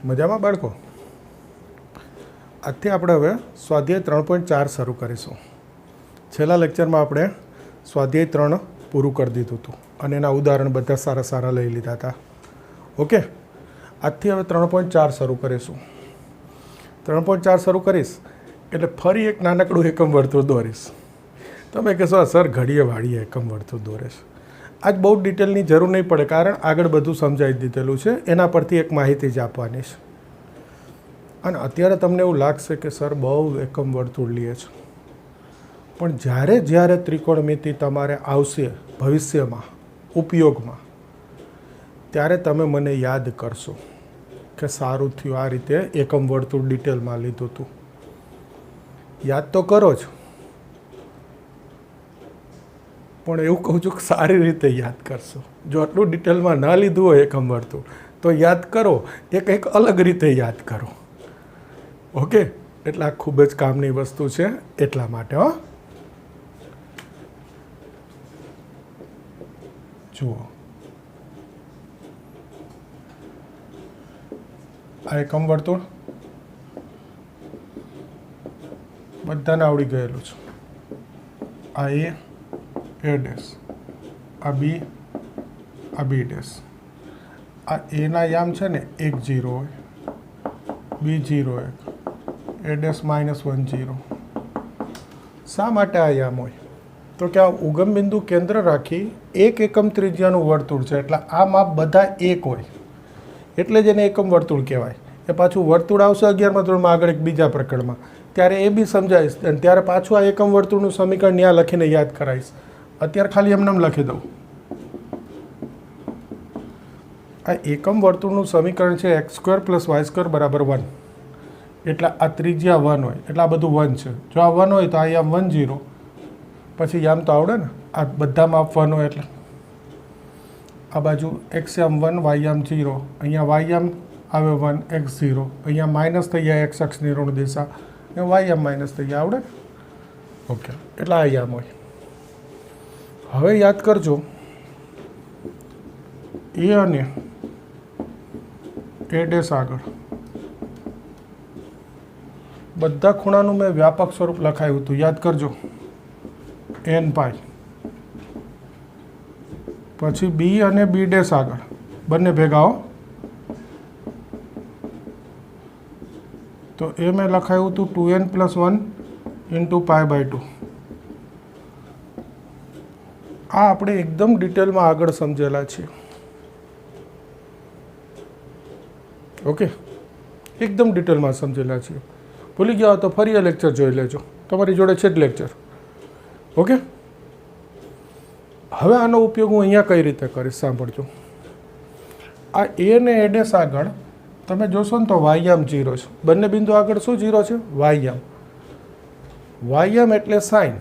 મજામાં બાળકો? આજથી આપણે હવે સ્વાધ્યાય 3.4 શરૂ કરીશું. છેલ્લા લેક્ચરમાં આપણે સ્વાધ્યાય 3 પૂરું કરી દીધું હતું અને એના ઉદાહરણ બધા સારા સારા લઈ લીધા હતા. ઓકે, આજથી હવે 3.4 શરૂ કરીશું. 3.4 શરૂ કરીશ એટલે ફરી એક નાનકડું એકમ વર્તુળ દોરીશ. તમે કહેશો સર ઘડીએ વાળીએ એકમ વર્તુળ દોરીશ. આજ બહુ ડિટેલની જરૂર નહીં પડે, કારણ આગળ બધું સમજાવી દીધેલું છે. એના પરથી એક માહિતી જ આપવાની છે. અને અત્યારે તમને એવું લાગશે કે સર બહુ એકમ વર્તુળ લે છે, પણ જ્યારે જ્યારે ત્રિકોણમિતિ તમારે આવશે ભવિષ્યમાં ઉપયોગમાં, ત્યારે તમે મને યાદ કરશો કે સારું થયું આ રીતે એકમ વર્તુળ ડિટેલમાં લીધું હતું. યાદ તો કરો જ, પણ એવું કહું છું કે સારી રીતે યાદ કરશો. જો આટલું ડિટેલમાં ના લીધું હોય એકમ વર્તુળ તો યાદ કરો, એ કંઈક અલગ રીતે યાદ કરો. ઓકે, એટલે આ ખૂબ જ કામની વસ્તુ છે એટલા માટે. જુઓ, આ એકમ વર્તુળ બધાને આવડી ગયેલું છે. આ એ ડેશ, આ બી, આ બી ડેશ. આ એના યામ છે ને 1 0 હોય, બી 0 1, એ ડેશ -1 0. શા માટે આ યામ હોય? તો કે આ ઉગમ બિંદુ કેન્દ્ર રાખી એક એકમ ત્રિજ્યાનું વર્તુળ છે, એટલે આ માપ બધા એક હોય, એટલે જ એને એકમ વર્તુળ કહેવાય. એ પાછું વર્તુળ આવશે 11મા ધોરણમાં આગળ એક બીજા પ્રકરણમાં, ત્યારે એ બી સમજાવીશ, અને ત્યારે પાછું આ એકમ વર્તુળનું સમીકરણ ત્યાં લખીને યાદ કરાવીશ. અત્યારે ખાલી એમને લખી દઉં. આ એકમ વર્તુળનું સમીકરણ છે x² + y² = 1. એટલે આ ત્રિજ્યા 1 હોય એટલે આ બધું 1 છે. જો આ 1 હોય તો આ યામ 1 0, પછી યામ તો આવડે ને, આ બધા માપ 1 હોય એટલે આ બાજુ x યામ 1, y યામ 0, અહીંયા y યામ આવે 1, x 0, અહીંયા માઇનસ થઈ જાય x અક્ષની ઋણ દિશા, અહીંયા y યામ માઇનસ થઈ જાય, આવડે. ઓકે, એટલે આ યામ હોય. હવે યાદ કરજો, એ અને એ ડેશ આગળ બધા ખૂણાનું મેં વ્યાપક સ્વરૂપ લખાયું હતું, યાદ કરજો. n પાઈ. પછી બી અને બી ડેશ આગળ બંને ભેગા હો, તો એ મેં લખાયું હતું 2n + 1 × π/2. આ આપણે એકદમ ડિટેલમાં આગળ સમજેલા છીએ. ઓકે, એકદમ ડિટેલમાં સમજેલા છીએ. ભૂલી ગયા તો ફરી આ લેક્ચર જોઈ લેજો, તમારી જોડે છે જ લેક્ચર. ઓકે, હવે આનો ઉપયોગ હું અહીંયા કઈ રીતે કરીશ સાંભળજો. આ એ ને એ ડેશ આગળ તમે જોશો ને તો y યામ 0 છે. બંને બિંદુ આગળ શું 0 છે? y યામ. y યામ એટલે સાઇન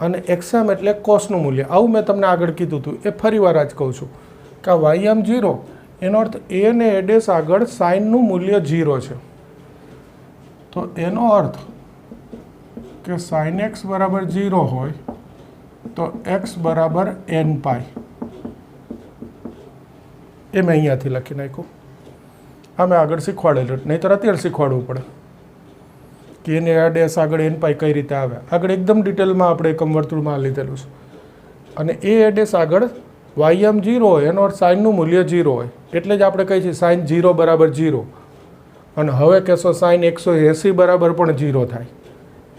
અને x યામ એટલે કોસનું મૂલ્ય. આવું મેં તમને આગળ કીધું હતું, એ ફરી વાર જ કહું છું કે આ y યામ 0 એનો અર્થ એ ને એ ડેશ આગળ સાઇનનું મૂલ્ય 0 છે. તો એનો અર્થ કે sin x બરાબર 0 હોય તો x બરાબર n પાઈ. એ મેં અહીંયાથી લખી નાખ્યું. આ મેં આગળ શીખવાડેલું, નહીંતર અત્યારે શીખવાડવું પડે કે એને આ ડેશ આગળ n પાઈ કઈ રીતે આવે. આગળ એકદમ ડિટેલમાં આપણે એકમ વર્તુળમાં લીધેલું છે. અને એ ડેશ આગળ y યામ 0 હોય એનો અર્થ સાઇનનું મૂલ્ય 0 હોય, એટલે જ આપણે કહીએ છીએ sin 0 બરાબર 0. અને હવે કહેશો sin 180 બરાબર પણ 0 થાય,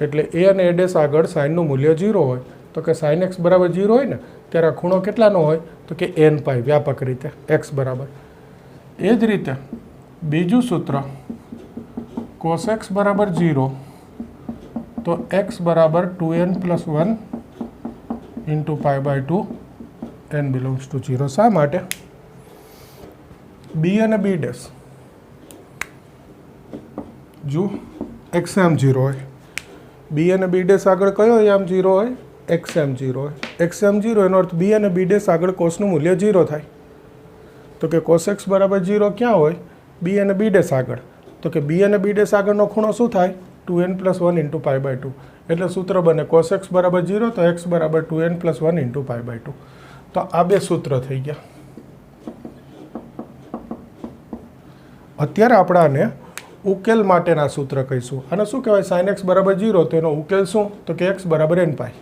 એટલે એ અને એ ડેશ આગળ સાઇનનું મૂલ્ય 0 હોય તો કે sin x બરાબર 0 હોય ને, ત્યારે આ ખૂણો કેટલાનો હોય તો કે n પાઈ વ્યાપક રીતે x બરાબર. એ જ રીતે બીજું સૂત્ર cos x બરાબર 0 તો x બરાબર 2n + 1 × π/2, n બિલોંગ્સ ટુ 0. શા માટે? બી અને બી ડેશ જો x યામ 0 હોય, બી અને બી ડેશ આગળ કયો યામ 0 હોય? x યામ 0 હોય. x યામ 0 એનો અર્થ બી અને બી ડેશ આગળ કોસનું મૂલ્ય 0 થાય. તો કે cos x બરાબર 0 ક્યાં હોય? બી અને બી ડેશ આગળ. તો કે બી અને બી ડેશ આગળનો ખૂણો શું થાય? 2n + 1 × π/2. એટલે સૂત્ર બને cos x બરાબર 0 તો x બરાબર 2n + 1 × π/2. તો આ બે સૂત્ર થઈ ગયા. અત્યારે આપણે આને ઉકેલ માટેના સૂત્ર કહીશું. આને શું કહેવાય? સાઇન એક્સ બરાબર 0 તો એનો ઉકેલ શું? તો કે એક્સ બરાબર n પાઈ.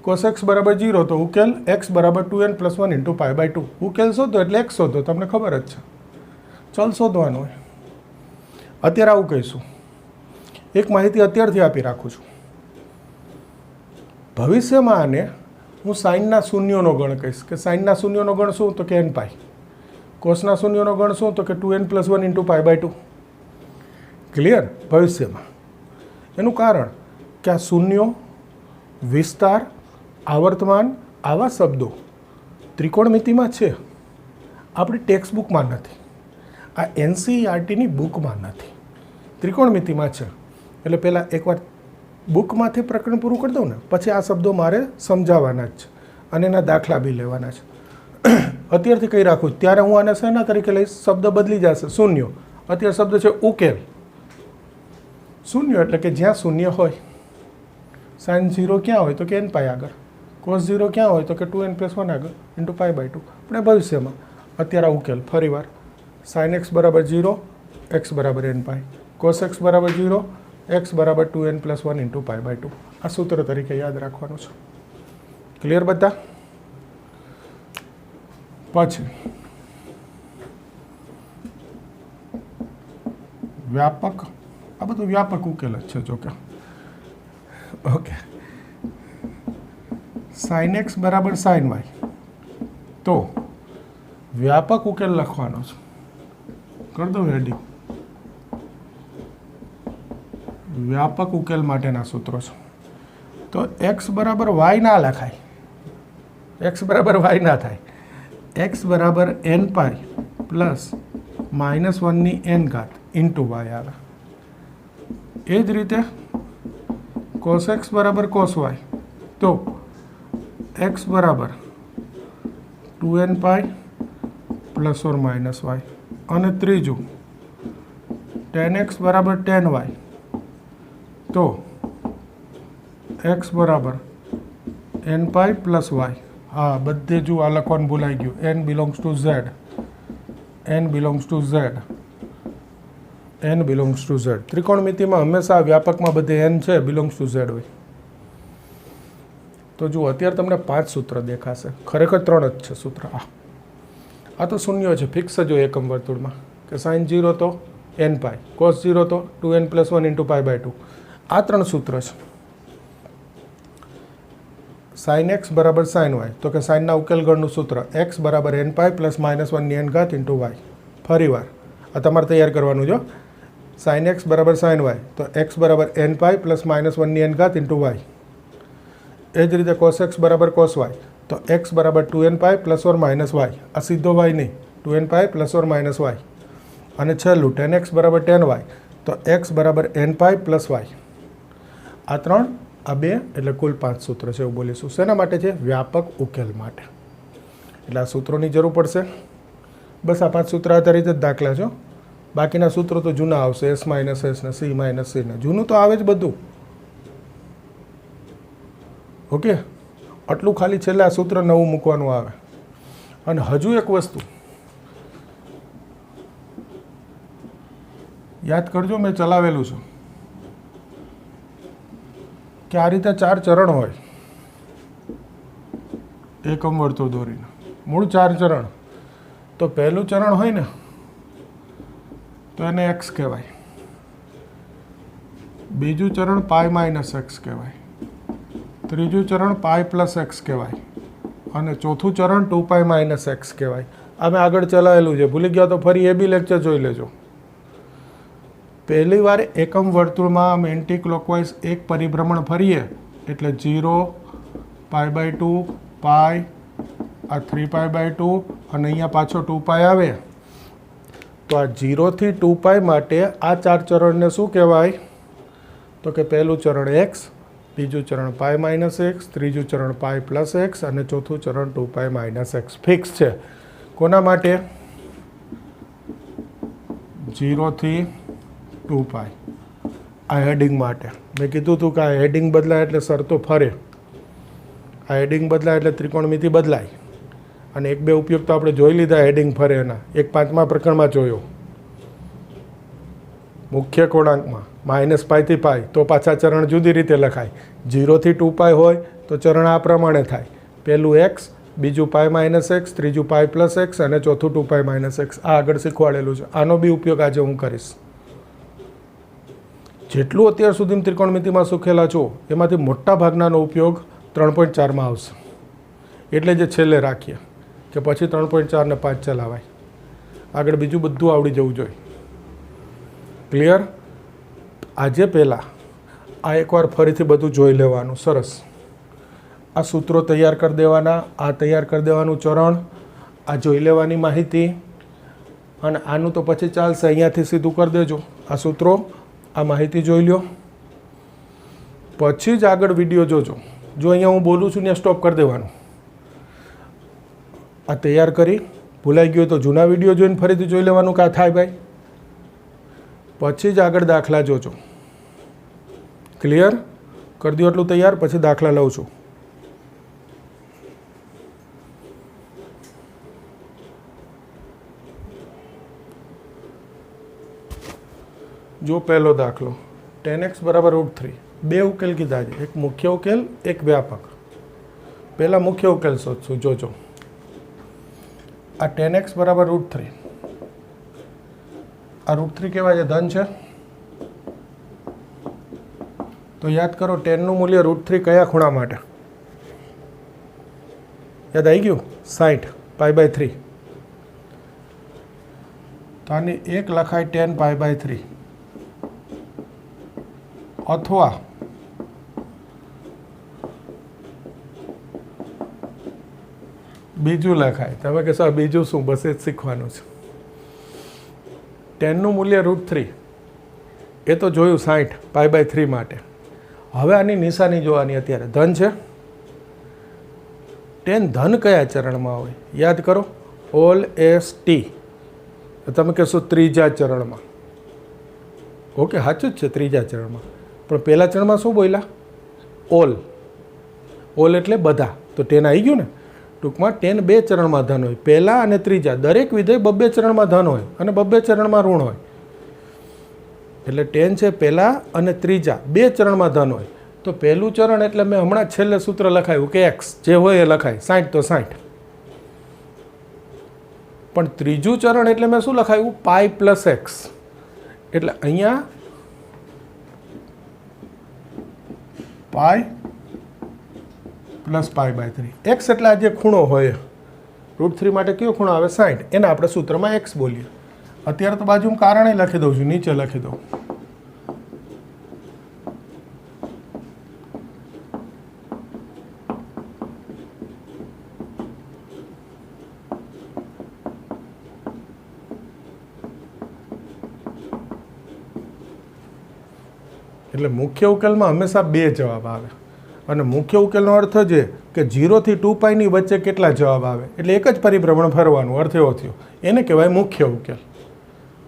કોસ એક્સ બરાબર 0 તો ઉકેલ એક્સ બરાબર 2n + 1 × π/2. ઉકેલ શોધો એટલે એક્સ શોધો, તમને ખબર જ છે. ચલ શોધવાનું હોય. અત્યારે આવું કહીશું. એક માહિતી અત્યારથી આપી રાખું છું. ભવિષ્યમાં આને હું સાઇનના શૂન્યોનો ગણ કહીશ કે સાઇનના શૂન્યોનો ગણ શું? તો કે n પાઈ. કોસના શૂન્યોનો ગણ શું? તો કે 2n + 1 × π/2. ક્લિયર? ભવિષ્યમાં. એનું કારણ કે આ શૂન્યો, વિસ્તાર, આવર્તમાન આવા શબ્દો ત્રિકોણમિતિમાં છે, આપણી ટેક્સ્ટ બુકમાં નથી, આ NCERTની બુકમાં નથી, ત્રિકોણમિતિમાં છે. એટલે પહેલાં એકવાર બુકમાંથી પ્રકરણ પૂરું કરી દઉં ને પછી આ શબ્દો મારે સમજાવવાના જ છે અને એના દાખલા બી લેવાના છે. અત્યારથી કહી રાખું, ત્યારે હું આને શેના તરીકે લઈશ? શબ્દ બદલી જશે, શૂન્યો. અત્યારે શબ્દ છે ઉકેલ. શૂન્ય એટલે કે જ્યાં શૂન્ય હોય. સાઇન 0 ક્યાં હોય? તો કે n પાઈ આગળ. કોસ 0 ક્યાં હોય? તો કે 2n + 1 આગળ × π/2. આપણે ભવિષ્યમાં. અત્યારે આ ઉકેલ ફરીવાર. સાઇન એક્સ બરાબર 0, એક્સ બરાબર n પાઈ. કોસ એક્સ બરાબર 0, એક્સ બરાબર 2n + 1 × π/2. આ સૂત્ર તરીકે યાદ રાખવાનું છે. ક્લિયર બધા? પછી વ્યાપક, આ બધું વ્યાપક ઉકેલ જ છે જોકે. ઓકે, સાઇન એક્સ બરાબર સાઇન વાય, તો વ્યાપક ઉકેલ લખવાનો છે. કરી દો રેડી. વ્યાપક ઉકેલ માટેના સૂત્રો છે. તો એક્સ બરાબર વાય ના લખાય, એક્સ બરાબર વાય ના થાય. એક્સ બરાબર n pi plus -1/n into y આવે. એ જ રીતે કોસ એક્સ બરાબર કોસ વાય, તો એક્સ બરાબર 2n પાઈ ± વાય. અને ત્રીજું tan x બરાબર tan y, તો x બરાબર n પાઈ + y. હા, બધે જો આ લખવાનું ભૂલાઈ ગયું. n belongs to z, n belongs to z, n belongs to z. ત્રિકોણમિતિમાં હંમેશા વ્યાપકમાં બધે n છે, બિલોંગ્સ ટુ z હોય. તો જુઓ, અત્યારે તમને 5 સૂત્ર દેખાશે, ખરેખર 3 જ છે સૂત્ર. આ તો શૂન્ય છે, ફિક્સ જ હોય એકમ વર્તુળમાં, કે સાઇન 0 તો n પાઈ, કોસ 0 તો 2n + 1 × π/2. આ 3 સૂત્ર છે. સાઇન એક્સ બરાબર સાઇન વાય, તો કે સાઇનના ઉકેલ ગણનું સૂત્ર એક્સ બરાબર n પાઈ + -1/n × y. ફરીવાર આ તમારે તૈયાર કરવાનું જો. સાઇન એક્સ બરાબર સાઇન વાય, તો એક્સ બરાબર n પાઈ + -1/n × y. એ જ રીતે કોસ એક્સ બરાબર કોસ વાય, તો એક્સ બરાબર 2n પાઈ ± y. આ સીધો y નહીં, 2n પાઈ ± y. અને છેલ્લું tan x બરાબર tan y, તો x બરાબર n પાઈ + y. આ 3, આ 2, એટલે કુલ 5 સૂત્ર છે એવું બોલીશું. શેના માટે છે? વ્યાપક ઉકેલ માટે. એટલે આ સૂત્રોની જરૂર પડશે. બસ આ 5 સૂત્ર આધારિત જ દાખલા છો. બાકીના સૂત્રો તો જૂના આવશે, s - s ને c - c ને. જૂનું તો આવે જ બધું. ઓકે, આટલું ખાલી છેલ્લે આ સૂત્ર નવું મૂકવાનું આવે. અને હજુ એક વસ્તુ યાદ કરજો, મેં ચલાવેલું છે કે આ રીતે 4 ચરણ હોય એકમ વર્તુળ દોરીને. મૂળ 4 ચરણ. તો પહેલું ચરણ હોય ને તો એને x કહેવાય, બીજું ચરણ π - x કહેવાય, ત્રીજું ચરણ π + x કહેવાય, અને ચોથું ચરણ 2π - x કહેવાય. આ મેં આગળ ચલાવેલું છે, ભૂલી ગયા તો ફરી એ બી લેક્ચર જોઈ લેજો. પહેલી વાર એકમ વર્તુળમાં આમ એન્ટી ક્લોકવાઇઝ એક પરિભ્રમણ ફરીએ એટલે 0, π/2, π, આ 3π/2 અને અહીંયા પાછો 2π આવે. તો આ 0 થી 2π માટે આ 4 ચરણને શું કહેવાય? તો કે પહેલું ચરણ x, બીજું ચરણ π - x, ત્રીજું ચરણ π + x અને ચોથું ચરણ 2π - x. ફિક્સ છે. કોના માટે? 0 થી 2π. આ હેડિંગ માટે. મેં કીધું હતું કે આ હેડિંગ બદલાય એટલે શરતો ફરે. આ હેડિંગ બદલાય એટલે ત્રિકોણમિતિ બદલાય. અને 1-2 ઉપયોગ તો આપણે જોઈ લીધા હેડિંગ ફરે એના. એક 5મા પ્રકરણમાં જોયો. મુખ્ય કોણાંકમાં -π થી π તો પાછા ચરણ જુદી રીતે લખાય. 0 થી 2π હોય તો ચરણ આ પ્રમાણે થાય. પહેલું x, બીજું π-x, ત્રીજું π+x અને ચોથું 2π-x. આ આગળ શીખવાડેલું છે. આનો બી ઉપયોગ આજે હું કરીશ. જેટલું અત્યાર સુધી ત્રિકોણમિતિમાં શીખેલા છો એમાંથી મોટા ભાગનાનો ઉપયોગ 3.4માં આવશે. એટલે જે છેલ્લે રાખીએ કે પછી 3.4 ને 5 ચલાવાય. આગળ બીજું બધું આવડી જવું જોઈએ. ક્લિયર? આજે પહેલાં આ એકવાર ફરીથી બધું જોઈ લેવાનું. સરસ. આ સૂત્રો તૈયાર કરી દેવાના, આ તૈયાર કરી દેવાનું ચરણ, આ જોઈ લેવાની માહિતી, અને આનું તો પછી ચાલશે. અહીંયાથી સીધું કરી દેજો આ સૂત્રો, આ માહિતી જોઈ લો, પછી જ આગળ વિડીયો જોજો. જો અહીંયા હું બોલું છું ત્યાં સ્ટોપ કરી દેવાનું. આ તૈયાર કરી ભૂલાઈ ગયું તો જૂના વિડીયો જોઈને ફરીથી જોઈ લેવાનું કે આ થાય ભાઈ, પછી જ આગળ દાખલા જોજો. ક્લિયર? કરી દો એટલું તૈયાર, પછી દાખલા લઉં છું. જો પહેલો દાખલો 10x = √3. બે ઉકેલ કીધા છે, એક મુખ્ય ઉકેલ, એક વ્યાપક. પહેલાં મુખ્ય ઉકેલ શોધશું. જોજો આ 10x = √3. આ √3 કેવા છે? ધન છે. તો યાદ કરો 10નું મૂલ્ય √3 કયા ખૂણા માટે? યાદ આવી ગયું? 60 π/3. તો આની 1 લખાય 10 π/3, અથવા બીજું લખાય. તમે કહેશો બીજું શું? બસ એ જ શીખવાનું છે. 10નું મૂલ્ય √3 એ તો જોયું 60 π/3 માટે. હવે આની નિશાની જોવાની. અત્યારે ધન છે. 10 ધન કયા ચરણમાં હોય? યાદ કરો, ઓલ st. તમે કહેશો ત્રીજા ચરણમાં. ઓકે, સાચું જ છે, ત્રીજા ચરણમાં. પણ પહેલા ચરણમાં શું બોલ્યા? ઓલ. ઓલ એટલે બધા. તો 10 આવી ગયું ને. ટૂંકમાં 10 બે ચરણમાં ધન હોય, પહેલા અને ત્રીજા. દરેક વિધેય બબ્બે ચરણમાં ધન હોય અને બબ્બે ચરણમાં ઋણ હોય. એટલે 10 છે પહેલા અને ત્રીજા બે ચરણમાં ધન હોય. તો પહેલું ચરણ એટલે મેં હમણાં છેલ્લે સૂત્ર લખાયું કે x જે હોય એ લખાય, 60 તો 60. પણ ત્રીજું ચરણ એટલે મેં શું લખાયું? π+x. એટલે અહીંયા π + π/3. x એટલે આ જે ખૂણો હોય √3 માટે કયો ખૂણો આવે? 60. એને આપણે સૂત્રમાં x બોલીએ. અત્યારે તો બાજુમાં કારણે લખી દઉં છું, નીચે લખી દઉં. એટલે મુખ્ય ઉકેલમાં હંમેશા બે જવાબ આવે. અને મુખ્ય ઉકેલનો અર્થ છે કે 0 થી 2π ની વચ્ચે કેટલા જવાબ આવે. એટલે એક જ પરિભ્રમણ ફરવાનું. અર્થ એવો થયો. એને કહેવાય મુખ્ય ઉકેલ.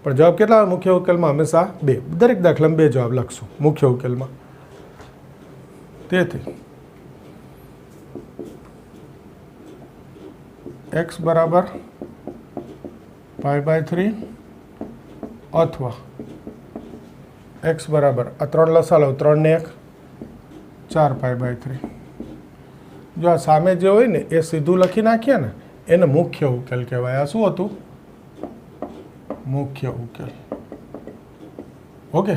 પણ જવાબ કેટલા આવે મુખ્ય ઉકેલમાં? હંમેશા બે. દરેક દાખલામાં બે જવાબ લખશું મુખ્ય ઉકેલમાં. તેથી x = π/3 અથવા x બરાબર આ 3 લસા લો, 3 ને 1 4 π/3. જો આ સામે જે હોય ને એ સીધું લખી નાખીએ ને એને મુખ્ય ઉકેલ કહેવાય. આ શું હતું? મુખ્ય ઉકેલ. ઓકે.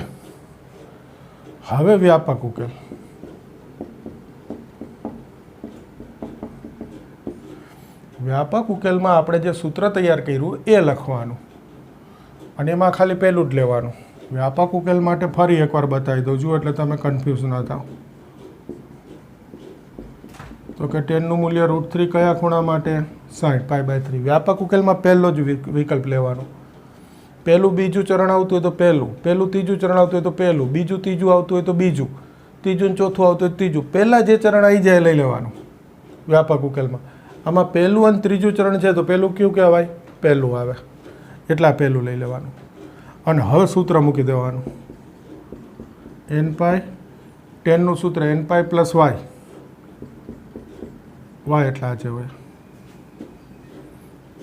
હવે વ્યાપક ઉકેલ. વ્યાપક ઉકેલમાં આપણે જે સૂત્ર તૈયાર કર્યું એ લખવાનું અને એમાં ખાલી પહેલું જ લેવાનું. વ્યાપક ઉકેલ માટે ફરી એકવાર બતાવી દઉં છું એટલે તમે કન્ફ્યુઝ ન થાવ. તો કે 10નું મૂલ્ય √3 કયા ખૂણા માટે? 60 π/3. વ્યાપક ઉકેલમાં પહેલો જ વિકલ્પ લેવાનો. પહેલું બીજું ચરણ આવતું હોય તો પહેલું, પહેલું ત્રીજું ચરણ આવતું હોય તો પહેલું, બીજું ત્રીજું આવતું હોય તો બીજું, ત્રીજું ચોથું આવતું હોય ત્રીજું. પહેલાં જે ચરણ આવી જાય લઈ લેવાનું વ્યાપક ઉકેલમાં. આમાં પહેલું અને ત્રીજું ચરણ છે તો પહેલું કયું કહેવાય? પહેલું આવે એટલા પહેલું લઈ લેવાનું. અને હવે સૂત્ર મૂકી દેવાનું. n π 10નું સૂત્ર n π + y. y એટલે આ જે હોય.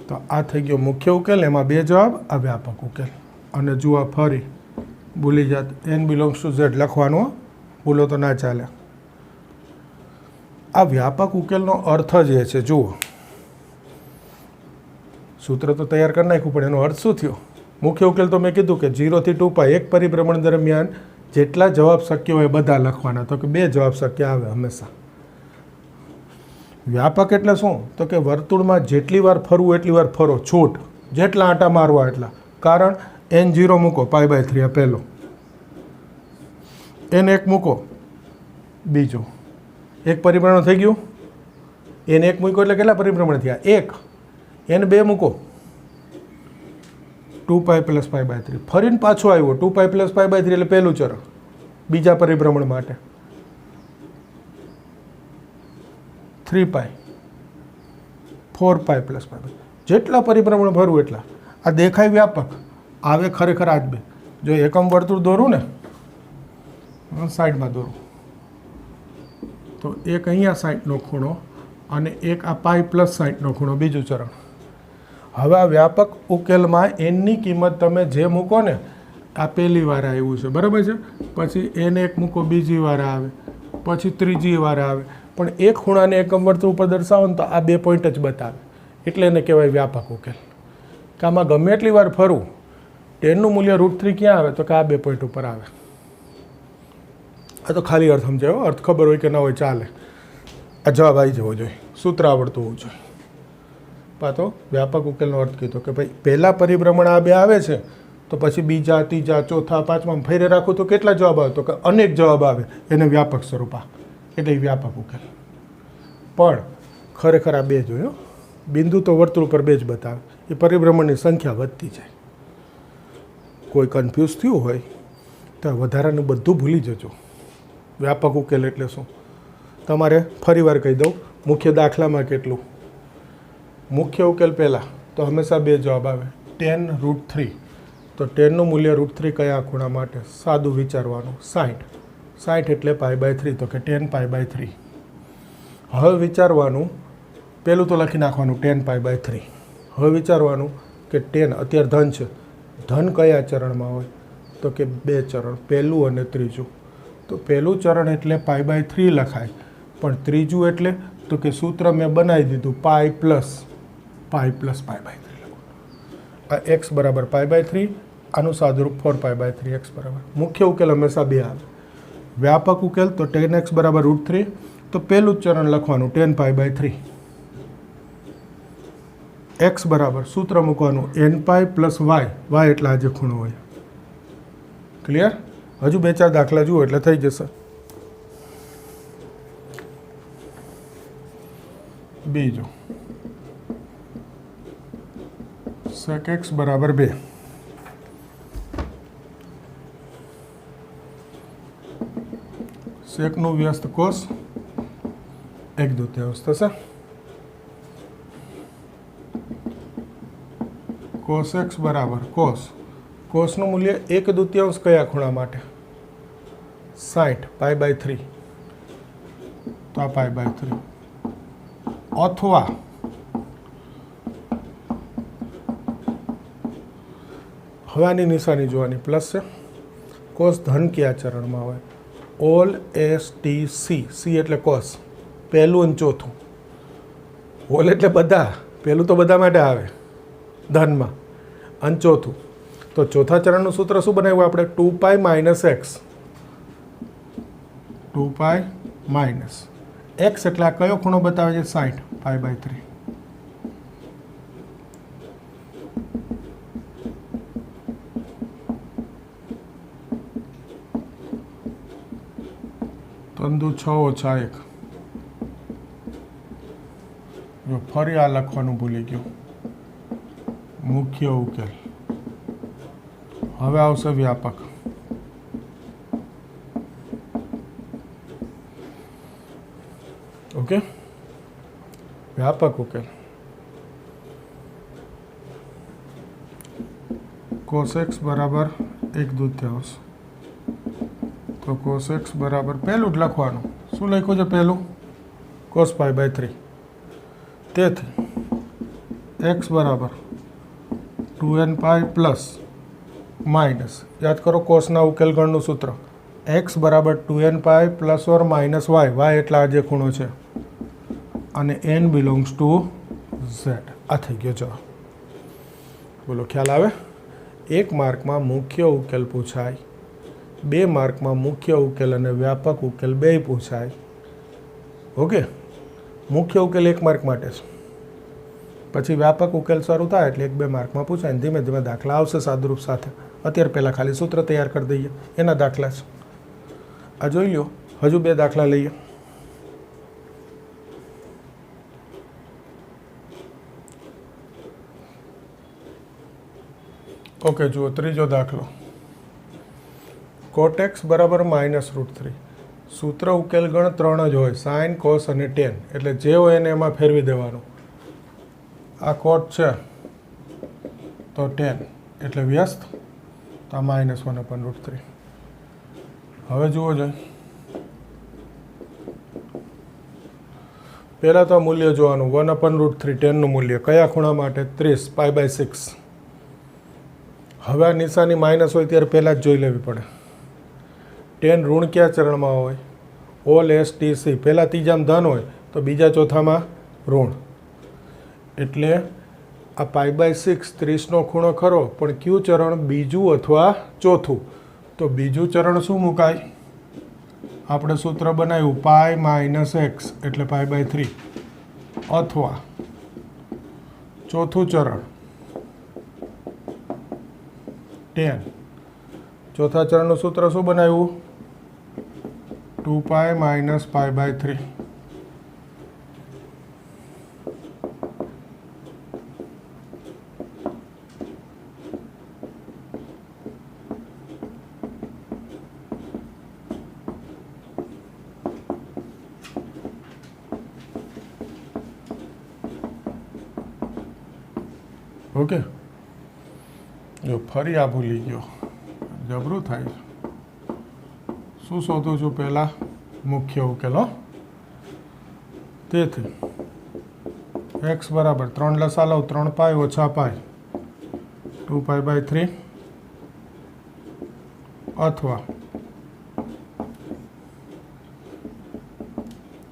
તો આ થઈ ગયો મુખ્ય ઉકેલ. એમાં બે જવાબ. આ વ્યાપક ઉકેલ. અને જુઓ ફરી ભૂલી જાત, n બિલોંગ્સ ટુ z લખવાનું, ભૂલો તો ના ચાલે. આ વ્યાપક ઉકેલનો અર્થ જ એ છે. જુઓ, સૂત્ર તો તૈયાર કરી નાખ્યું, પણ એનો અર્થ શું થયો? મુખ્ય ઉકેલ તો મેં કીધું કે 0 થી 2π એક પરિભ્રમણ દરમિયાન જેટલા જવાબ શક્ય હોય બધા લખવાના. તો કે 2 જવાબ શક્ય આવે હંમેશા. વ્યાપક એટલે શું? તો કે વર્તુળમાં જેટલી વાર ફરવું એટલી વાર ફરો, છૂટ, જેટલા આંટા મારવા એટલા. કારણ n0 મૂકો π/3 આ પહેલો, n1 મૂકો બીજો, એક પરિભ્રમણ થઈ ગયું. n1 મૂકો એટલે કેટલા પરિભ્રમણ થયા? 1. n2 મૂકો 2π + π/3, ફરીને પાછો આવ્યો 2π + π/3 એટલે પહેલું ચરણ બીજા પરિભ્રમણ માટે. 3π 4π + π/3 જેટલા પરિભ્રમણ ભરવું એટલા. આ દેખાય વ્યાપક, આવે ખરેખર આ જ બે. જો એકમ વર્તુળ દોરું ને, સાઈડમાં દોરું, તો એક અહીંયા 60નો ખૂણો અને એક આ π + 60નો ખૂણો, બીજું ચરણ. હવે આ વ્યાપક ઉકેલમાં એનની કિંમત તમે જે મૂકો ને, આ પહેલી વાર આવ્યું છે, બરાબર છે, પછી n1 મૂકો બીજી વાર આવે, પછી ત્રીજી વાર આવે, પણ એક ખૂણાને એકમ વર્તુળ ઉપર દર્શાવો ને તો આ 2 પોઈન્ટ જ બતાવે, એટલે એને કહેવાય વ્યાપક ઉકેલ. કે આમાં ગમે એટલી વાર ફરવું, ટેનનું મૂલ્ય √3 ક્યાં આવે? તો કે આ 2 પોઈન્ટ ઉપર આવે. આ તો ખાલી અર્થ સમજાયો, અર્થ ખબર હોય કે ના હોય ચાલે. આ જવાબ આવી જવો જોઈએ, સૂત્ર આવડતું હોવું જોઈએ. પાછો વ્યાપક ઉકેલનો અર્થ કીધો કે ભાઈ પહેલાં પરિભ્રમણ આ 2 આવે છે, તો પછી બીજા, ત્રીજા, ચોથા, પાંચમા ફેરે રાખું તો કેટલા જવાબ આવે? તો કે અનેક જવાબ આવે. એને વ્યાપક સ્વરૂપ એટલે વ્યાપક ઉકેલ. પણ ખરેખર આ 2 જોયો, બિંદુ તો વર્તુળ પર 2 જ બતાવે, એ પરિભ્રમણની સંખ્યા વધતી જાય. કોઈ કન્ફ્યુઝ થયું હોય તો વધારાનું બધું ભૂલી જજો. વ્યાપક ઉકેલ એટલે શું? તમારે ફરીવાર કહી દઉં, મુખ્ય દાખલામાં કેટલું? મુખ્ય ઉકેલ પહેલાં તો હંમેશા 2 જવાબ આવે. tan √3, તો ટેનનું મૂલ્ય √3 કયા ખૂણા માટે? સાદું વિચારવાનું, 60. 60 એટલે π/3, તો કે tan π/3. હવે વિચારવાનું, પહેલું તો લખી નાખવાનું tan π/3. હવે વિચારવાનું કે tan અત્યારે ધન છે, ધન કયા ચરણમાં હોય? તો કે 2 ચરણ, પહેલું અને ત્રીજું. તો પહેલું ચરણ એટલે π/3 લખાય, પણ ત્રીજું એટલે? તો કે સૂત્ર મેં બનાવી દીધું, π + π/3 લખો. આ x બરાબર π/3, આનું સાદુરૂપ 4π/3 x બરાબર. મુખ્ય ઉકેલ હંમેશા 2 આવે. વ્યાપક ઉકેલ તો tan x બરાબર √3, તો પહેલું જ ચરણ લખવાનું tan π/3. x બરાબર સૂત્ર મૂકવાનું nπ + y, y એટલે આજે ખૂણો હોય. ક્લિયર? હજુ 2-4 દાખલા જુઓ એટલે થઈ જશે. બીજો sec x બરાબર 2. સેકનું વ્યસ્ત કોસ 1/2 થશે. cos x બરાબર કોસનું મૂલ્ય 1/2 કયા ખૂણા માટે? 60, π/3, તો આ π/3. અથવા હવે આની નિશાની જોવાની, પ્લસ છે. કોસ ધન કયા ચરણમાં હોય? ઓલ STC, C એટલે કોસ, પહેલું અને ચોથું. ઓલ એટલે બધા, પહેલું તો બધા માટે આવે ધનમાં, અને ચોથું. તો ચોથા ચરણનું સૂત્ર શું બનાવ્યું આપણે? 2π - x. 2π - x એટલે આ કયો ખૂણો બતાવે છે? 60, π/3. તંદુ 6 - 1. જો ફરી આ લખવાનું ભૂલી ગયો. મુખ્ય ઉકેલ. હવે આવશે વ્યાપક. ઓકે, વ્યાપક ઉકેલ. cos x બરાબર 1/2. તો cos x બરાબર પહેલું જ લખવાનું. શું લખ્યું છે પહેલું? cos π/3. તેથી x બરાબર 2nπ + માઇનસ યાદ કરો કોસના ઉકેલગણનું સૂત્ર x બરાબર 2n pi plus or minus y, y એટલે આ જે ખૂણો છે, અને n બિલોંગ્સ ટુ ઝેડ. આ થઈ ગયો જવાબ. બોલો ખ્યાલ આવે? એક માર્કમાં મુખ્ય ઉકેલ પૂછાય, 2 માર્કમાં મુખ્ય ઉકેલ અને વ્યાપક ઉકેલ બેય પૂછાય. ઓકે, મુખ્ય ઉકેલ 1 માર્ક માટે છે, પછી વ્યાપક ઉકેલ શરૂ થાય એટલે 1-2 માર્કમાં પૂછાય ને ધીમે ધીમે દાખલા આવશે સાદુરૂપ સાથે. અત્યારે પહેલાં ખાલી સૂત્ર તૈયાર કરી દઈએ, એના દાખલા છે. આ જોઈ લો, હજુ 2 દાખલા લઈએ. ઓકે, જુઓ ત્રીજો દાખલો. cot x બરાબર -√3. સૂત્ર ઉકેલ ગણ 3 જ હોય, સાઇન, કોસ અને ટેન, એટલે જે હોય એને એમાં ફેરવી દેવાનું. આ કોટ છે તો ટેન એટલે વ્યસ્ત, તો આ -1/√3. હવે જુઓ જોઈએ, પહેલાં તો મૂલ્ય જોવાનું 1/√3 ટેનનું મૂલ્ય કયા ખૂણા માટે? 30 π/6. હવે આ નિશાની માઇનસ હોય ત્યારે પહેલાં જ જોઈ લેવી પડે. ટેન ઋણ કયા ચરણમાં હોય? All S T C. પહેલાં ત્રીજામાં ધન હોય તો બીજા ચોથામાં ઋણ, એટલે આ π/6 30નો ખૂણો ખરો, પણ કયું ચરણ? બીજું અથવા ચોથું. તો બીજું ચરણ શું મુકાય? આપણે સૂત્ર બનાવ્યું π-x એટલે π/3, અથવા ચોથું ચરણ 10. ચોથા ચરણનું સૂત્ર શું બનાવ્યું? 2π - π/3. ઓકે, જો ફરી આ ભૂલી ગયો, જબરું થાય. શું શોધું છું? પહેલાં મુખ્ય ઉકેલો. તેથી x બરાબર 3 લસા લઉં, 3π - π 2π/3, અથવા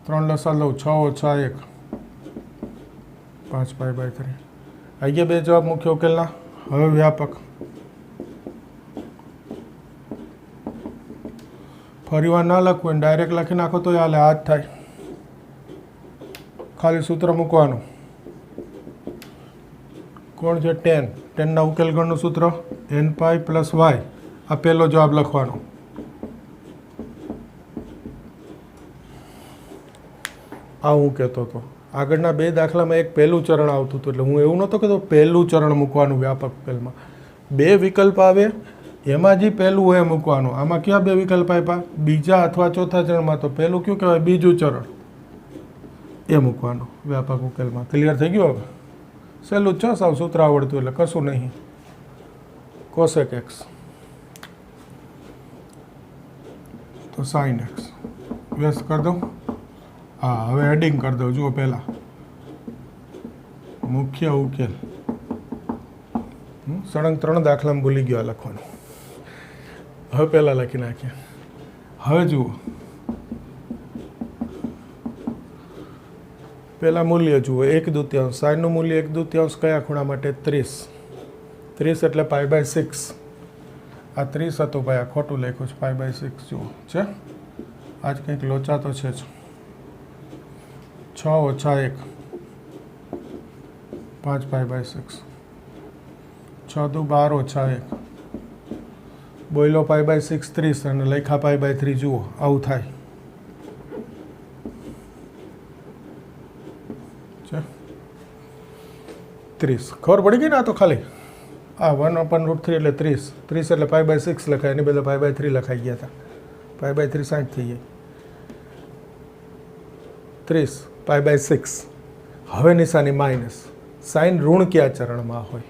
3 લસા લઉં 6 - 1 5π/3. આવી ગયા 2 જવાબ મુખ્ય ઉકેલના. હવે વ્યાપક. ફરીવાર ના લખવું ને ડાયરેક્ટ લખી નાખો તો હાલે, આ જ થાય. ખાલી સૂત્ર મૂકવાનું. કોણ છે? 10. 10ના ઉકેલ ગણનું સૂત્ર nπ + y. આ પહેલો જવાબ લખવાનો. આ હું કહેતો હતો આગળના 2 દાખલામાં એક પહેલું ચરણ આવતું હતું, એટલે હું એવું નહોતો કહેતો પહેલું ચરણ મૂકવાનું વ્યાપક ઉકેલમાં. 2 વિકલ્પ આવે, એમાં જે પહેલું હોય મૂકવાનું. આમાં ક્યાં 2 વિકલ્પ આપ્યા? બીજા અથવા ચોથા ચરણમાં. તો પહેલું કયું કહેવાય? બીજું ચરણ, એ મૂકવાનું વ્યાપક ઉકેલમાં. ક્લિયર થઈ ગયું? હવે સહેલું જ છે, સાવ સૂત્ર આવડતું એટલે કશું નહીં. cosec x તો sin x વ્યસ્ત કરી દઉં. હા, હવે એડિંગ કરી દઉં. જુઓ પહેલાં મુખ્ય ઉકેલ. સળંગ 3 દાખલામાં ભૂલી ગયો લખવાનું. હવે પહેલાં લખી નાખીએ. હવે જુઓ, પહેલાં મૂલ્ય જુઓ 1/2. સાઈનનું મૂલ્ય 1/2 કયા ખૂણા માટે? 30. 30 એટલે π/6. આ 30 હતું ભાઈ, આ ખોટું લખ્યું છે. π/6 જુઓ છે, આજ કંઈક લોચા તો છે જ. 6 - 1 5π/6. 6 દુ 12 - 1 બોયલો π/6 30 અને લખ્યા π/3. જુઓ આવું થાય છે. 30 ખબર પડી ગઈ ને? આ તો ખાલી આ 1/√3 એટલે 30. 30 એટલે π/6 લખાય, એની બદલે π/3 લખાઈ ગયા હતા. π/3 60 થઈ ગઈ. 30 π/6. હવે નિશાની માઇનસ. સાઇન ઋણ કયા ચરણમાં હોય?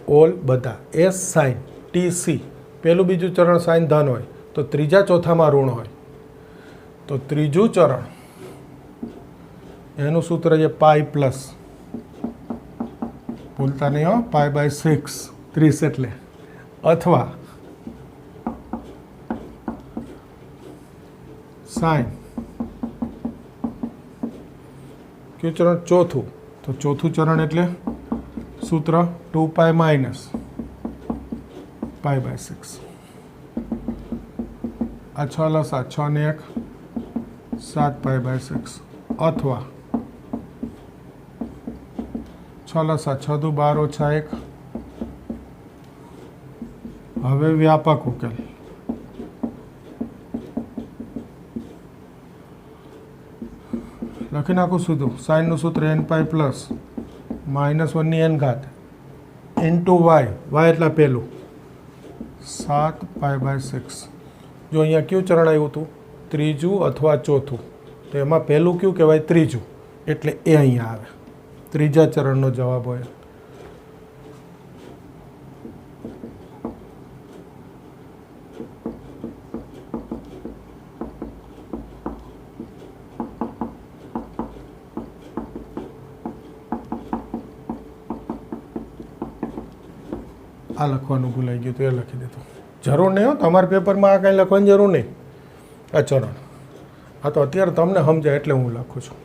ઓલ બધા. S sine, T C. પહેલું બીજું ચરણ સાઇન ધન હોય, તો ત્રીજા ચોથામાં ઋણ હોય. તો ત્રીજું ચરણ એનું સૂત્ર છે π+. ભૂલતા નહીં હો, π/6. 30 એટલે अथवा साइन क्यों चरण चौथुं तो चौथुं चरण एटले सूत्र 2π माइनस π/6 आ 6 लसा 6 ने 1 7π/6 अथवा 6 लसा 6 दू 12 ओछा 1 हवे व्यापक उकेल लखी नाखू सीधू साइन सूत्र n π प्लस -1 ની n घात इंटू वाय वाय एटला पहलू 7π/6 जो अहींया क्यू चरण आव्युं हतुं त्रीजू अथवा चौथुं तो एमां पहलू क्यू कहेवाय त्रीजू एटले ए अहींया आवे त्रीजा चरणनो जवाब होय आ लखवानुं भूलाई गयुं तो ए लखी दीधुं जरूर नहीं हो तमारा पेपर में आ कहीं लखवानी जरूर नहीं आ चरण आ तो अत्यारे तमने समजाय एटले हूँ लखुं छुं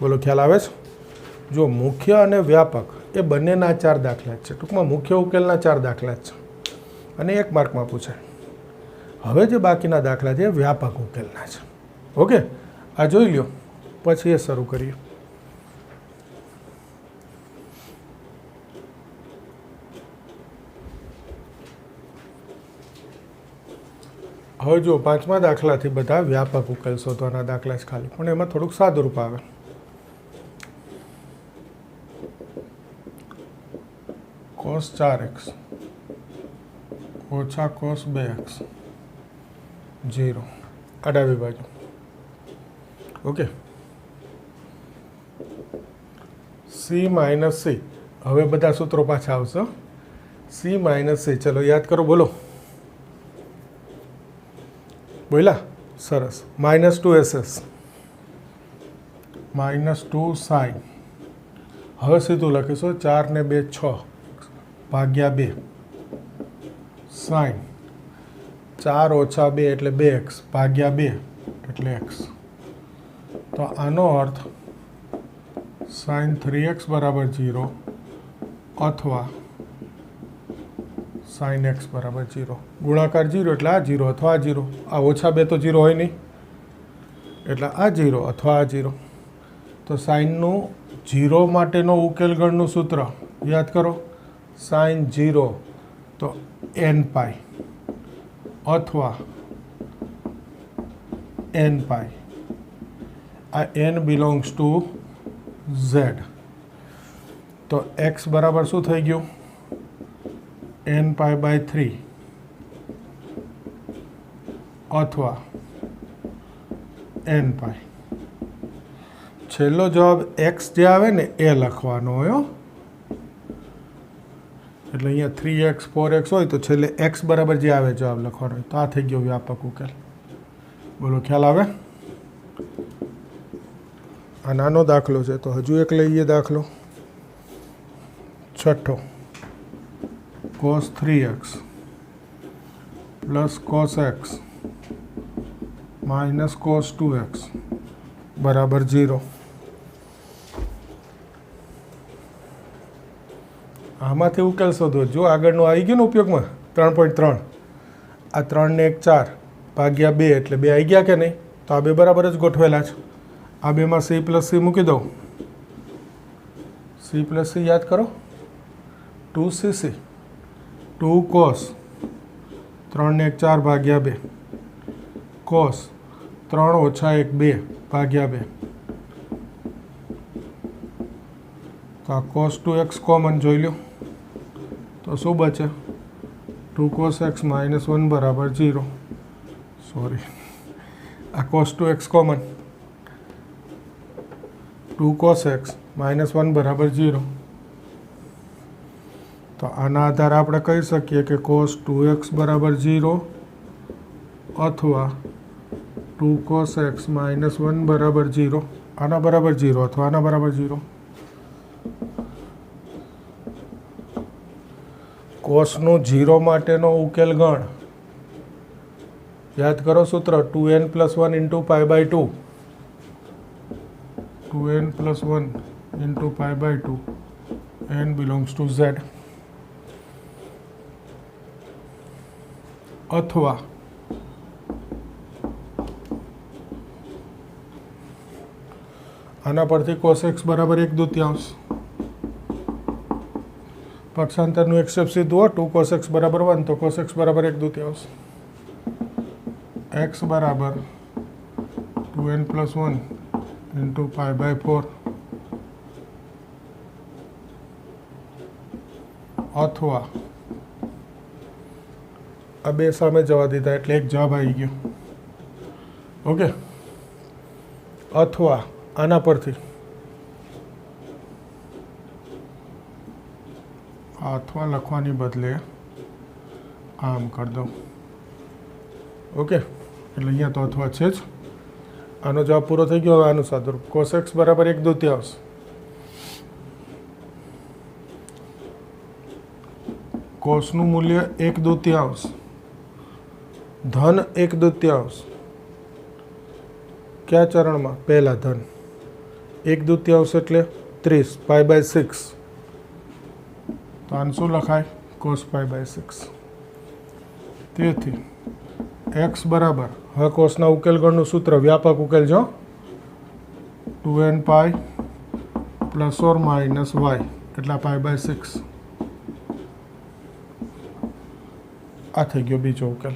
बोलो ख्याल आवे छे जो मुख्य अने व्यापक ए बंनेना 4 दाखला छे टूंकमां मुख्य उकेलना 4 दाखला छे अने 1 मार्क में पूछाय हवे जे बाकीना दाखला छे व्यापक उकेलना छे ओके आ जोई ल्यो पछी ए शरू करीए હવે જો પાંચમા દાખલાથી બધા વ્યાપક ઉકેલ શોધવાના દાખલા છે ખાલી પણ એમાં થોડુંક સાદું રૂપ આવે cos 4x ઓછા cos 2x 0 આ ડાબી બાજુ ઓકે c માઇનસ c હવે બધા સૂત્રો પાછા આવશે c માઇનસ c ચલો યાદ કરો બોલો बोला सरस -2ss -2 साइन हवे सीधुं लखीशुं 4 ने 2 6 भाग्या 2 साइन 4 ओछा 2 एटले 2x भाग्या 2 एटले x तो आनो अर्थ साइन 3x बराबर 0 अथवा साइन एक्स बराबर 0 गुणाकार 0 एटले आ 0 अथवा आ 0 आ ओछा 2 तो 0 होय नहीं एटले आ 0 अथवा आ 0 तो साइननु 0 माटेनो उकेल गणनु सूत्र याद करो साइन 0 तो n π अथवा n π आ n बिलोंग्स टू z तो x बराबर शुं थई गयुं n π/3 अथवा n π छेल्लो जवाब x जे आवे ने ए लखवानो होय एटले अहींया 3x 4x होय तो छेल्ले x बराबर जे आवे जवाब लखवानो तो आ थई गयो व्यापक उकेल बोलो ख्याल आवे आ नानो दाखलो छे तो हजू एक लईए दाखलो छठो cos 3x plus cos x minus cos 2x बराबर 0 आमांथी उकेल शोधो जो आगळनुं आई गयुं ने उपयोगमां 3.3 आ 3 ने 1 4 भाग्या 2 एटले 2 आई गया के नहीं तो आ 2 बराबर ज गोठवेला छे आ 2 में c प्लस c मूकी दो c प्लस c याद करो 2cc 2 cos 3 ने 1 4 भाग्या 2 cos 3 ओछा 1 2 भाग्या 2 तो आ cos 2x कॉमन जोई लो तो शू बचे 2 cos x माइनस 1 बराबर 0 सॉरी आ cos 2x common 2 cos x minus 1 बराबर 0 तो आना आधार आपणे कही सकीए कि cos 2x बराबर 0 अथवा 2 cos x माइनस 1 बराबर 0 आना बराबर 0 अथवा आना बराबर 0 કોસનો 0 માટેનો ઉકેલ ગણ. યાદ કરો સૂત્ર 2n + 1 × π/2. 2n + 1 × π/2 n belongs to z. અથવા આના પરથી cos x = 1/2. પક્ષાંતરનું એક્સેપ સીધું હો. 2 cos x = 1 તો cos x = 1/2. x બરાબર 2n + 1 × π/4 અથવા આ બે સામે જવા દીધા એટલે એક જવાબ આવી ગયો. ઓકે, અથવા આના પરથી અથવા લખવાની બદલે આમ કરી દઉં. ઓકે, એટલે અહીંયા તો અથવા છે જ. આનો જવાબ પૂરો થઈ ગયો. હવે આનું સાદુરૂપ cos x = 1/2. કોસનું મૂલ્ય 1/2, ધન 1/2. કયા ચરણમાં? પહેલા ધન. 1/2 એટલે 30 π/6. તો આને શું લખાય? cos π/6. તેથી x બરાબર, હવે કોસના ઉકેલ ગણનું સૂત્ર વ્યાપક ઉકેલ જો 2n π ± y એટલા π/6. આ થઈ ગયો બીજો ઉકેલ.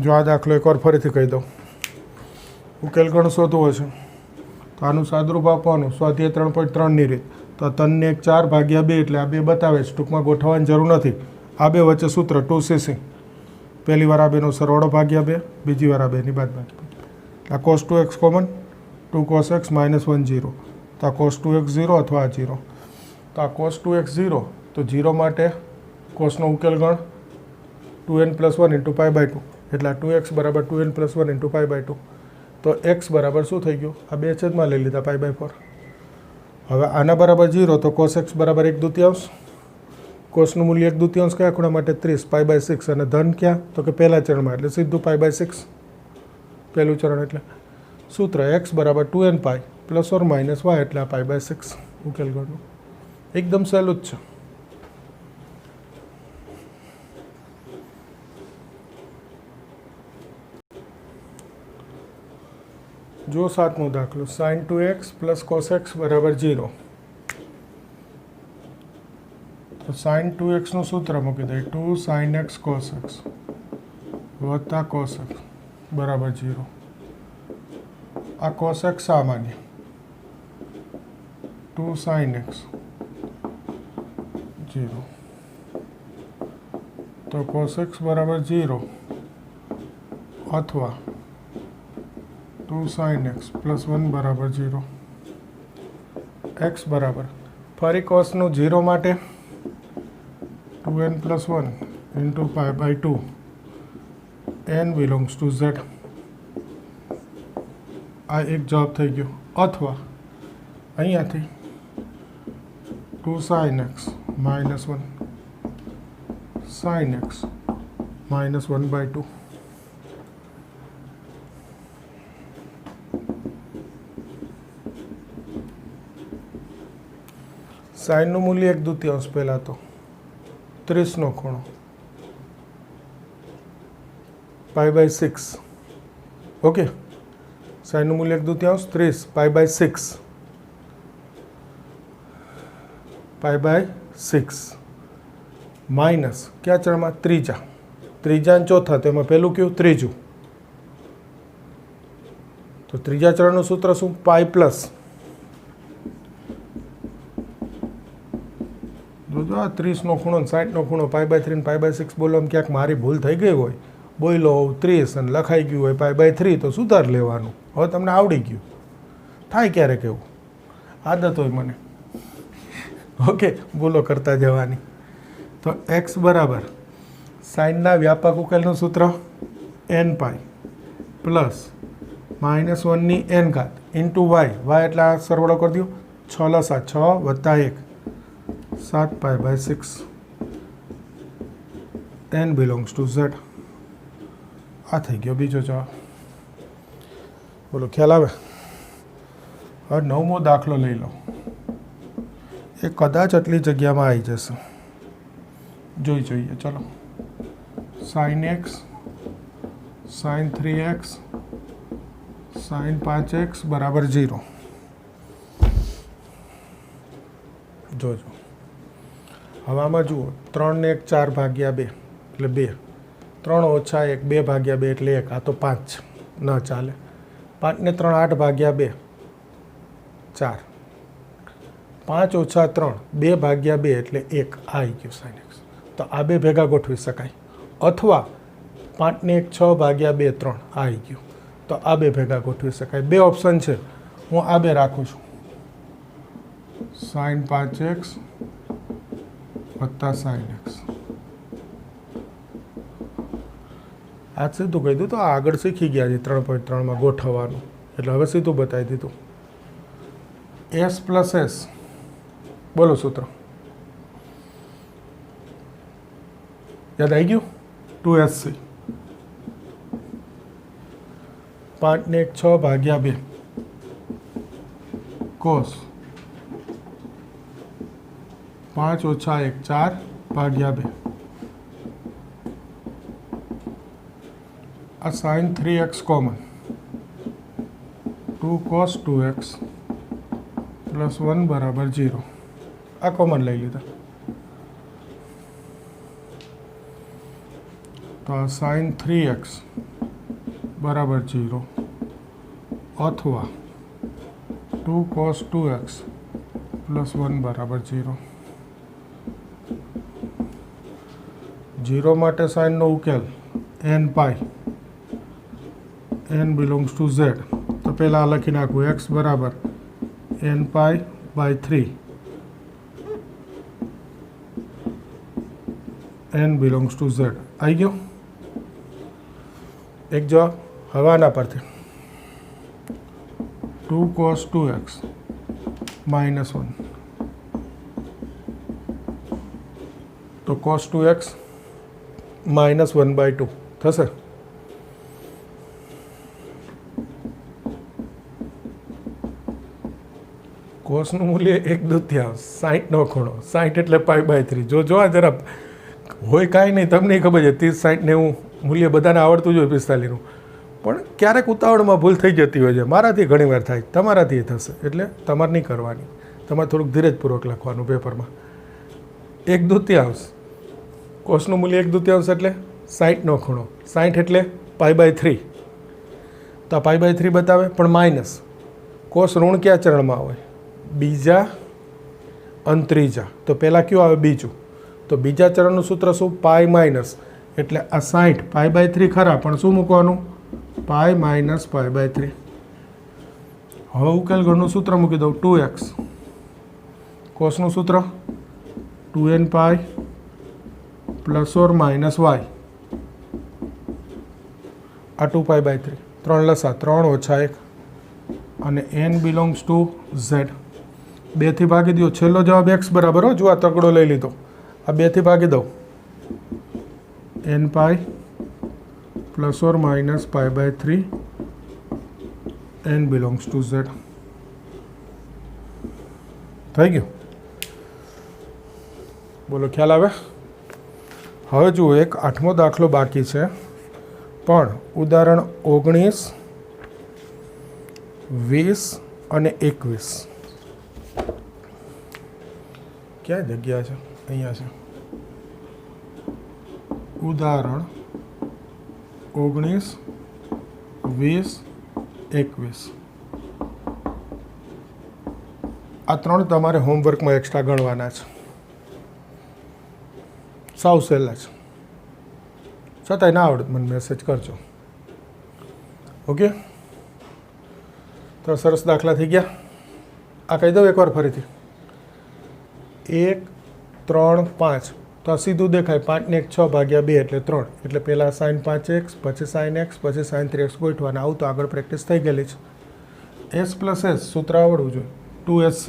જો આ દાખલો એકવાર ફરીથી કહી દઉં. ઉકેલ ગણ શોધવો છે તો આનું સાદરૂપ આપવાનું સ્વાધ્યાય 3.3ની રીત. તો 3 ને 1 4/2 એટલે આ બે બતાવે છે. ટૂંકમાં ગોઠવવાની જરૂર નથી. આ બે વચ્ચે સૂત્ર 2cc. પહેલી વાર આ બેનો સરવાળો ભાગ્યા 2, બીજી વાર આ બેની બાદબાકી. આ cos 2x common, 2 cos x - 1 0. તો આ cos 2x 0 અથવા આ 0. તો આ cos 2x 0, તો 0 માટે કોસનો ઉકેલ ગણ 2n + 1 × π/2 એટલે 2x = 2n + 1 × π/2. તો x બરાબર શું થઈ ગયું? આ બે છેદમાં લઈ લીધા π/4. હવે આના બરાબર 0 તો cos x = 1/2. કોસનું મૂલ્ય 1/2 કયા ખૂણા માટે? 30 π/6. અને ધન ક્યાં? તો કે પહેલા ચરણમાં એટલે સીધું π/6. પહેલું ચરણ એટલે સૂત્ર x બરાબર 2n π ± y એટલે આ π/6 ઉકેલ ગણનું. એકદમ સહેલું જ છે. જો સાતમો દાખલો sin 2x + cos x = 0. તો sin 2x નું સૂત્ર મૂકી દઈએ 2 sin x cos x + cos x = 0. આ cos x સામાન્ય 2 sin x 0. તો cos x = 0 અથવા 2 sin x + 1 = 0. x બરાબર ફરી કોસનું 0 માટે 2n + 1 × π/2 n belongs to z. આ એક જવાબ થઈ ગયો. અથવા અહીંયાથી 2 sin x - 1 sin x - 1/2. સાઇનનું મૂલ્ય 1/2 પહેલાં તો 30 નો ખૂણો π/6. ઓકે, સાઇનનું મૂલ્ય 1/2 30 π/6 માઇનસ કયા ચરણમાં? ત્રીજા અને ચોથા. તો એમાં પહેલું કયું? ત્રીજું. તો ત્રીજા ચરણનું સૂત્ર શું? π પ્લસ જોજો આ 30 નો ખૂણો 60 નો ખૂણો π/3 અને π/6 બોલવામાં ક્યાંક મારી ભૂલ થઈ ગઈ હોય, બોલો 30 અને લખાઈ ગયું હોય π/3 તો સુધાર લેવાનું. હવે તમને આવડી ગયું. થાય ક્યારેક એવું, આદત હોય મને. ઓકે, બોલો કરતા જવાની. તો x બરાબર સાઇનના વ્યાપક ઉકેલનું સૂત્ર n π પ્લસ -1 n ઘાત ઇન્ટુ વાય, વાય એટલે આ સરવાળો કરી દો, 6 લસા 6 + 1 7π/6 n બિલોંગ્સ ટુ z. આ થઈ ગયો બીજો જવાબ. બોલો ખ્યાલ આવે? હવે 9મો દાખલો લઈ લો. એ કદાચ આટલી જગ્યામાં આવી જશે, જોઈએ. ચલો, sin x sin 3x sin 5x બરાબર 0. જોજો હવે આમાં જુઓ, 3 ને 1 4 ભાગ્યા 2 એટલે 2, 3 ઓછા 1 2 ભાગ્યા 2 એટલે 1, આ તો 5 ન ચાલે. 5 ને 3 8 ભાગ્યા 2 4, 5 ઓછા 3 2 ભાગ્યા 2 એટલે 1, આ આવી ગયું sin x. તો આ બે ભેગા ગોઠવી શકાય, અથવા 5 ને 1 6 ભાગ્યા 2 3, આ આવી ગયું. તો આ બે ભેગા ગોઠવી શકાય. બે ઓપ્શન છે, હું આ બે રાખું છું, sin 5x વત્તા sin x. આ સીધું કહી દીધું. તો આગળ શીખી ગયા છે 3.3માં ગોઠવવાનું, એટલે હવે સીધું બતાવી દીધું. s + s, બોલો સૂત્ર યાદ આવી ગયું? 2sc. 5 ને 1 6 ભાગ્યા 2 cos 5 ઓછા 1 4 ભાગ્યા 2. આ sin 3x common, 2 cos 2x + 1 બરાબર 0. આ કોમન લઈ લીધા. તો આ sin 3x બરાબર 0 અથવા 2 cos 2x + 1 બરાબર 0. 0 માટે સાઇનનો ઉકેલ n π, n belongs to z. તો પહેલાં લખી નાખું, x બરાબર n π/3, n belongs to z. આવી ગયો એક જવાબ. હવે આના પરથી 2 cos 2x -1, તો cos 2x -1/2 થશે. કોસનું મૂલ્ય 1/2, 60નો ખૂણો, 60 એટલે π/3. જો આ જરા હોય કાંઈ નહીં, તમને ખબર છે 30 60 90 મૂલ્ય બધાને આવડતું જ હોય 45નું, પણ ક્યારેક ઉતાવળમાં ભૂલ થઈ જતી હોય છે. મારાથી ઘણીવાર થાય, તમારાથી થશે, એટલે તમારે નહીં કરવાની. તમારે થોડુંક ધીરજપૂર્વક લખવાનું પેપરમાં. 1/2, કોસનું મૂલ્ય 1/2 એટલે 60નો ખૂણો, 60 એટલે π/3. તો આ π/3 બતાવે, પણ માઇનસ. કોસ ઋણ કયા ચરણમાં હોય? બીજા અને ત્રીજા. તો પહેલાં કયું આવે? બીજું. તો બીજા ચરણનું સૂત્ર શું? પાઈ માઇનસ, એટલે આ 60 π/3 ખરા, પણ શું મૂકવાનું? Pi minus π/3. હવે ઉકેલ ગણનું સૂત્ર મૂકી દઉં, 2x. કોસનું સૂત્ર 2n π ± y. આ 2π/3, 3 લસા 3 ઓછા 1, અને n બિલોંગ્સ ટુ z. 2 થી ભાગી દો, છેલ્લો જવાબ x બરાબર. હો, જો આ તગડો લઈ લીધો, આ 2 થી ભાગી દઉં, n π ± π/3, n belongs to z. થઈ ગયું? બોલો ખ્યાલ આવે? હવે જુઓ, એક 8મો દાખલો બાકી છે, પણ ઉદાહરણ 19, 20 અને 21. ક્યાં જગ્યા છે? અહીંયા છે. ઉદાહરણ 19, 20, 21. આ 3 તમારે હોમવર્કમાં એક્સ્ટ્રા ગણવાના છે. સાવ સહેલા છે, છતાંય ના આવડે મને મેસેજ કરજો. ઓકે, તો સરસ દાખલા થઈ ગયા. આ કહી દઉં એકવાર ફરીથી. 1, 3, 5 તો આ સીધું દેખાય 5 ને 1 6 ભાગ્યા 2 એટલે 3 એટલે પહેલાં sin 5x પછી sin x પછી sin 3x ગોઠવાના. આવું તો આગળ પ્રેક્ટિસ થઈ ગયેલી છે. s પ્લસ s સૂત્ર આવડવું જોઈએ 2sc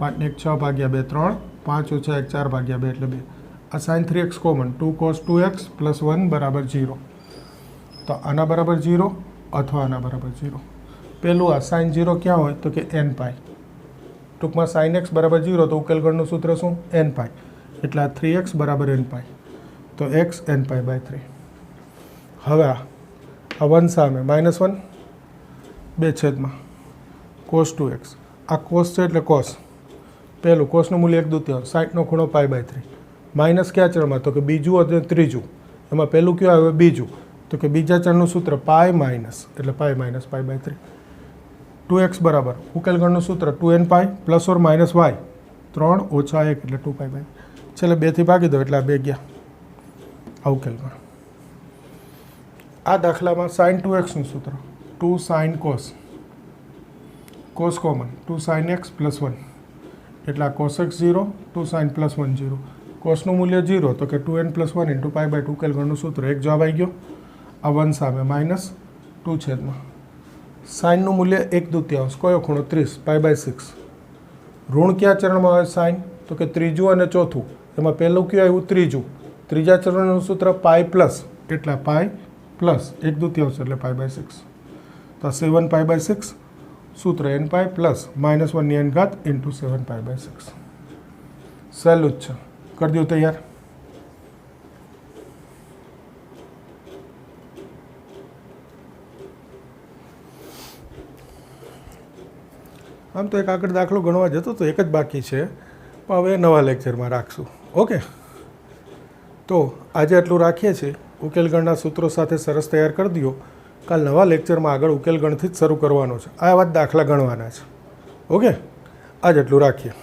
5 ને 1 6 ભાગ્યા 2 3 5 ઓછા 1 4 ભાગ્યા 2 એટલે 2. આ sin 3x common 2 cos 2x plus 1 બરાબર 0. તો આના બરાબર 0 અથવા આના બરાબર 0. પહેલું આ sin 0 ક્યાં હોય તો કે n પાઈ. ટૂંકમાં sin x બરાબર 0 તો ઉકેલગણનું સૂત્ર શું n પાઈ. એટલે આ 3x બરાબર n પાઈ. તો x n પાઈ બાય 3. હવે આ 1 સામે -1 2 છેદમાં cos 2x. આ cos છે એટલે cos. પહેલું cosનું મૂલ્ય 1/2 60નો ખૂણો પાઈ બાય 3. માઇનસ કયા ચલમાં તો કે બીજું અને ત્રીજું. એમાં પહેલું કયું આવે બીજું તો કે બીજા ચલનું સૂત્ર પાઈ માઇનસ એટલે pi minus pi by 3. 2x બરાબર ઉકેલગણનું સૂત્ર 2n pi plus or minus y 3 ઓછા 1 એટલે 2 પાઈ બાય. છેલ્લે 2 થી ભાગી દો એટલે આ 2 ગયા. આ ઉકેલગણ. આ દાખલામાં sin 2xનું સૂત્ર 2 sin cos common 2 sin x plus 1 એટલે આ cos x 0 2 sin પ્લસ 1 0. કોસનું મૂલ્ય 0 તો કે 2n plus 1 into pi by 2 ઉકેલગણનું સૂત્ર. એક જવાબ આવી ગયો. આ 1 સામે -2 છેદમાં સાઇનનું મૂલ્ય 1/2 કયો ખૂણો 30 પાઈ બાય 6. ઋણ કયા ચરણમાં આવે સાઇન તો કે ત્રીજું અને ચોથું. એમાં પહેલું કયું આવ્યું ત્રીજું. ત્રીજા ચરણનું સૂત્ર પાઈ પ્લસ એટલે પાઈ પ્લસ 1/2 એટલે પાઈ બાય 6. તો 7 પાઈ બાય 6 સૂત્ર n પાઈ પ્લસ -1 ની n ઘાત ઇન્ટુ 7 પાઈ બાય 6. સહેલું જ છે. कर दियो तैयार. આમ તો એક આગળ દાખલો ગણવા જતો તો એક જ બાકી છે પણ હવે નવા લેક્ચરમાં રાખશું. ઓકે, તો આજે આટલું રાખીએ છીએ. ઉકેલગણના સૂત્રો સાથે સરસ તૈયાર કરી દો. કાલ નવા લેક્ચરમાં આગળ ઉકેલગણથી જ શરૂ કરવાનો છે. આ વાત દાખલા ગણવાના છે. ઓકે, આજે આટલું રાખીએ.